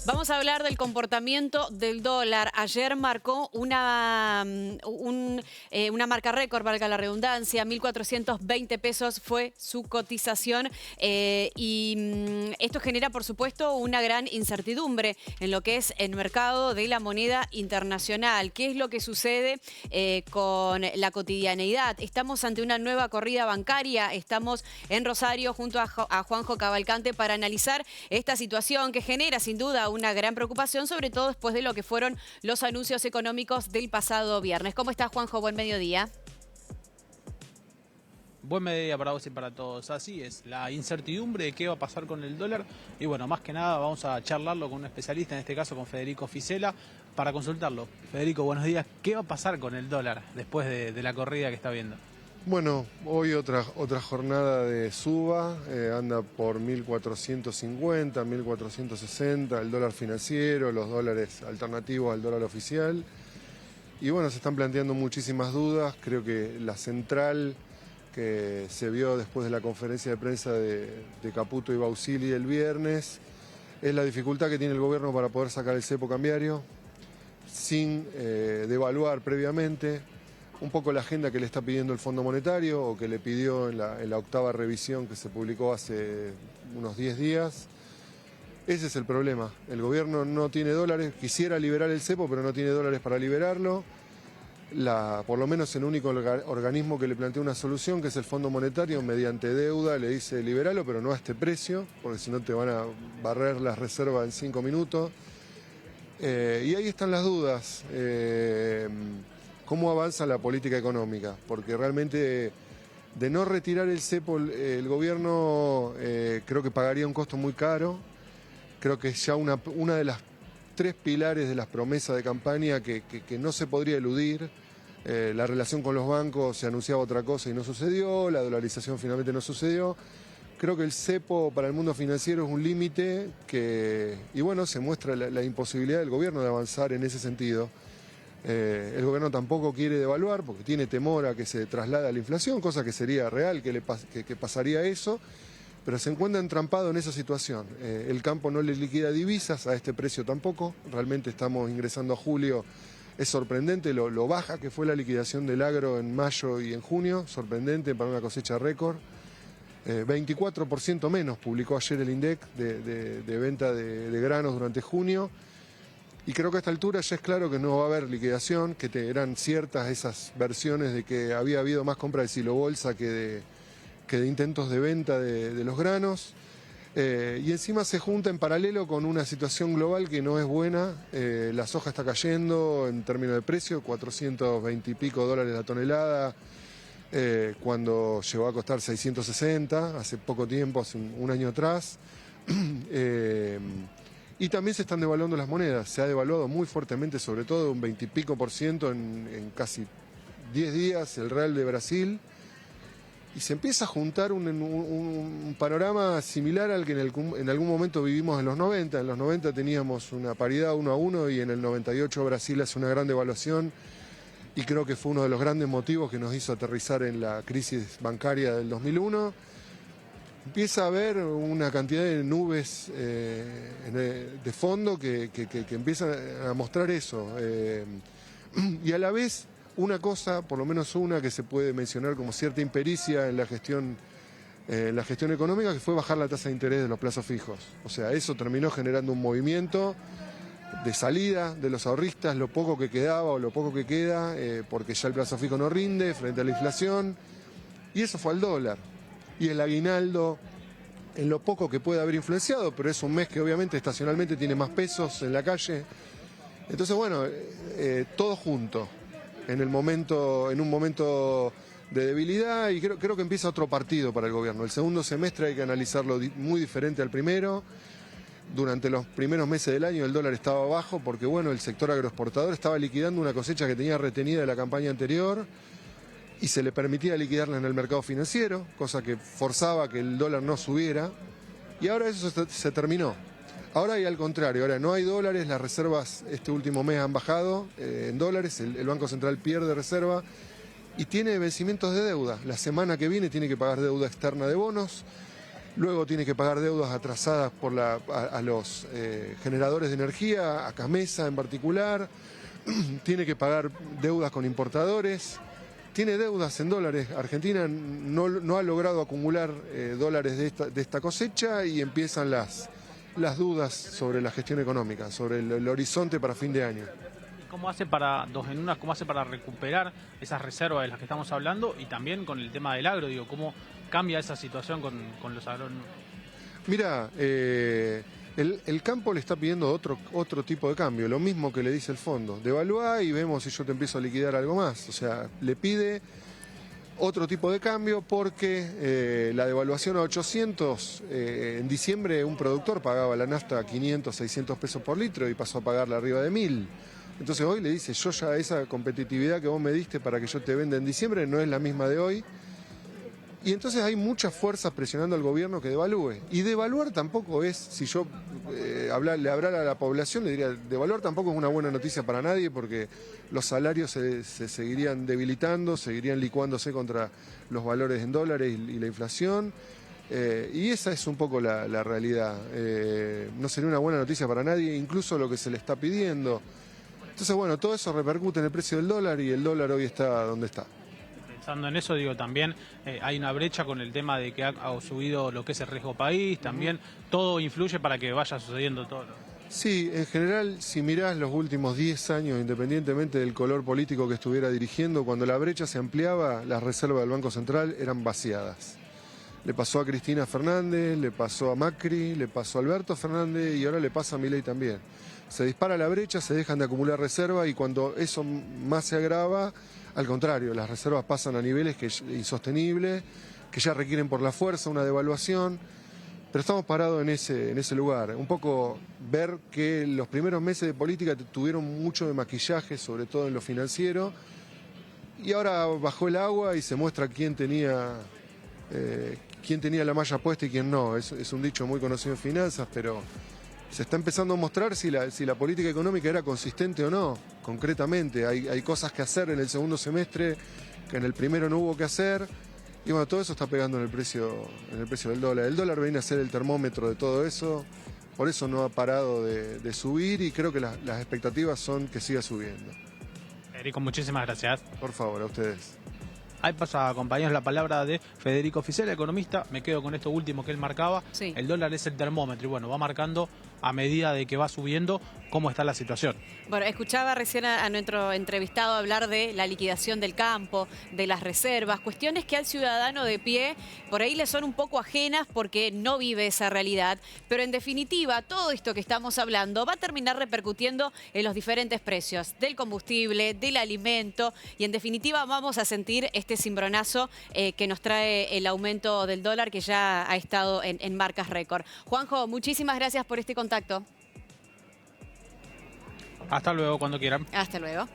Vamos a hablar del comportamiento del dólar. Ayer marcó una marca récord, valga la redundancia, 1.420 pesos fue su cotización esto genera, por supuesto, una gran incertidumbre en lo que es el mercado de la moneda internacional. ¿Qué es lo que sucede con la cotidianeidad? Estamos ante una nueva corrida bancaria, estamos en Rosario junto a Juanjo Cavalcante para analizar esta situación que genera sin duda una gran preocupación, sobre todo después de lo que fueron los anuncios económicos del pasado viernes. ¿Cómo estás, Juanjo? Buen mediodía. Buen mediodía para vos y para todos. Así es, la incertidumbre de qué va a pasar con el dólar. Y bueno, más que nada vamos a charlarlo con un especialista, en este caso con Federico Fisela, para consultarlo. Federico, buenos días. ¿Qué va a pasar con el dólar después de la corrida que está viendo? Bueno, hoy otra jornada de suba, anda por 1.450, 1.460, el dólar financiero, los dólares alternativos al dólar oficial. Y bueno, se están planteando muchísimas dudas. Creo que la central que se vio después de la conferencia de prensa de Caputo y Bausili el viernes es la dificultad que tiene el gobierno para poder sacar el cepo cambiario sin devaluar previamente. Un poco la agenda que le está pidiendo el Fondo Monetario o que le pidió en la octava revisión que se publicó hace unos 10 días. Ese es el problema. El gobierno no tiene dólares, quisiera liberar el cepo, pero no tiene dólares para liberarlo. Por lo menos el único organismo que le plantea una solución, que es el Fondo Monetario, mediante deuda, le dice liberalo, pero no a este precio, porque si no te van a barrer las reservas en 5 minutos. Y ahí están las dudas. ¿Cómo avanza la política económica? Porque realmente de no retirar el cepo el gobierno creo que pagaría un costo muy caro. Creo que es ya una de las 3 pilares de las promesas de campaña que no se podría eludir. La relación con los bancos, se anunciaba otra cosa y no sucedió, la dolarización finalmente no sucedió. Creo que el cepo para el mundo financiero es un límite y bueno, se muestra la imposibilidad del gobierno de avanzar en ese sentido. El gobierno tampoco quiere devaluar porque tiene temor a que se traslade a la inflación, cosa que sería real, que pasaría eso, pero se encuentra entrampado en esa situación. El campo no le liquida divisas, a este precio tampoco. Realmente estamos ingresando a julio, es sorprendente lo baja que fue la liquidación del agro en mayo y en junio, sorprendente para una cosecha récord. 24% menos publicó ayer el INDEC de venta de granos durante junio. Y creo que a esta altura ya es claro que no va a haber liquidación, que eran ciertas esas versiones de que había habido más compra de silo bolsa que de intentos de venta de los granos. Y encima se junta en paralelo con una situación global que no es buena. La soja está cayendo en términos de precio, 420 y pico dólares la tonelada, cuando llegó a costar 660, hace poco tiempo, hace un año atrás. Y también se están devaluando las monedas, se ha devaluado muy fuertemente, sobre todo un 20 y pico por ciento en casi 10 días el real de Brasil. Y se empieza a juntar un panorama similar al que en algún momento vivimos en los 90. En los 90 teníamos una paridad 1-1 y en el 98 Brasil hace una gran devaluación y creo que fue uno de los grandes motivos que nos hizo aterrizar en la crisis bancaria del 2001. Empieza a haber una cantidad de nubes de fondo que empiezan a mostrar eso. Y a la vez una cosa, por lo menos una, que se puede mencionar como cierta impericia en la gestión económica, que fue bajar la tasa de interés de los plazos fijos. O sea, eso terminó generando un movimiento de salida de los ahorristas, lo poco que quedaba o lo poco que queda, porque ya el plazo fijo no rinde frente a la inflación. Y eso fue al dólar. Y el aguinaldo, en lo poco que puede haber influenciado, pero es un mes que obviamente estacionalmente tiene más pesos en la calle. Entonces, bueno, todo junto, en un momento de debilidad, y creo que empieza otro partido para el gobierno. El segundo semestre hay que analizarlo muy diferente al primero. Durante los primeros meses del año el dólar estaba bajo porque, bueno, el sector agroexportador estaba liquidando una cosecha que tenía retenida de la campaña anterior y se le permitía liquidarla en el mercado financiero, cosa que forzaba que el dólar no subiera, y ahora eso se terminó. Ahora hay al contrario, ahora no hay dólares, las reservas este último mes han bajado en dólares, el Banco Central pierde reserva y tiene vencimientos de deuda. La semana que viene tiene que pagar deuda externa de bonos, luego tiene que pagar deudas atrasadas a los generadores de energía, a Camesa en particular, tiene que pagar deudas con importadores, tiene deudas en dólares. Argentina no ha logrado acumular dólares de esta cosecha y empiezan las dudas sobre la gestión económica, sobre el horizonte para fin de año. ¿Cómo hace para, dos en una, cómo hace para recuperar esas reservas de las que estamos hablando? Y también con el tema del agro, digo, ¿cómo cambia esa situación con los agrónomos? Mira, el campo le está pidiendo otro tipo de cambio, lo mismo que le dice el fondo. Devaluá y vemos si yo te empiezo a liquidar algo más. O sea, le pide otro tipo de cambio porque la devaluación a 800, en diciembre un productor pagaba la nafta a 500, 600 pesos por litro y pasó a pagarla arriba de 1000. Entonces hoy le dice, yo ya esa competitividad que vos me diste para que yo te venda en diciembre no es la misma de hoy. Y entonces hay muchas fuerzas presionando al gobierno que devalúe. Y devaluar tampoco es, si yo le hablara a la población, le diría, devaluar tampoco es una buena noticia para nadie porque los salarios se seguirían debilitando, seguirían licuándose contra los valores en dólares y la inflación. Y esa es un poco la realidad. No sería una buena noticia para nadie, incluso lo que se le está pidiendo. Entonces, bueno, todo eso repercute en el precio del dólar y el dólar hoy está donde está. Pensando en eso, digo, también hay una brecha con el tema de que ha subido lo que es el riesgo país, también todo influye para que vaya sucediendo todo. Sí, en general, si mirás los últimos 10 años, independientemente del color político que estuviera dirigiendo, cuando la brecha se ampliaba, las reservas del Banco Central eran vaciadas. Le pasó a Cristina Fernández, le pasó a Macri, le pasó a Alberto Fernández y ahora le pasa a Milei también. Se dispara la brecha, se dejan de acumular reservas y cuando eso más se agrava, al contrario, las reservas pasan a niveles insostenibles, que ya requieren por la fuerza una devaluación, pero estamos parados en ese lugar. Un poco ver que los primeros meses de política tuvieron mucho de maquillaje, sobre todo en lo financiero, y ahora bajó el agua y se muestra quién tenía la malla puesta y quién no. Es un dicho muy conocido en finanzas, pero se está empezando a mostrar si la política económica era consistente o no, concretamente. Hay cosas que hacer en el segundo semestre que en el primero no hubo que hacer. Y bueno, todo eso está pegando en el precio del dólar. El dólar viene a ser el termómetro de todo eso, por eso no ha parado de subir y creo que las expectativas son que siga subiendo. Federico, muchísimas gracias. Por favor, a ustedes. Ahí pasa, compañeros, la palabra de Federico Fisela, economista. Me quedo con esto último que él marcaba. Sí. El dólar es el termómetro y bueno, va marcando a medida de que va subiendo cómo está la situación. Bueno, escuchaba recién a nuestro entrevistado hablar de la liquidación del campo, de las reservas, cuestiones que al ciudadano de pie por ahí le son un poco ajenas porque no vive esa realidad, pero en definitiva todo esto que estamos hablando va a terminar repercutiendo en los diferentes precios del combustible, del alimento y en definitiva vamos a sentir este cimbronazo que nos trae el aumento del dólar que ya ha estado en marcas récord. Juanjo, muchísimas gracias por este contacto. Hasta luego, cuando quieran. Hasta luego.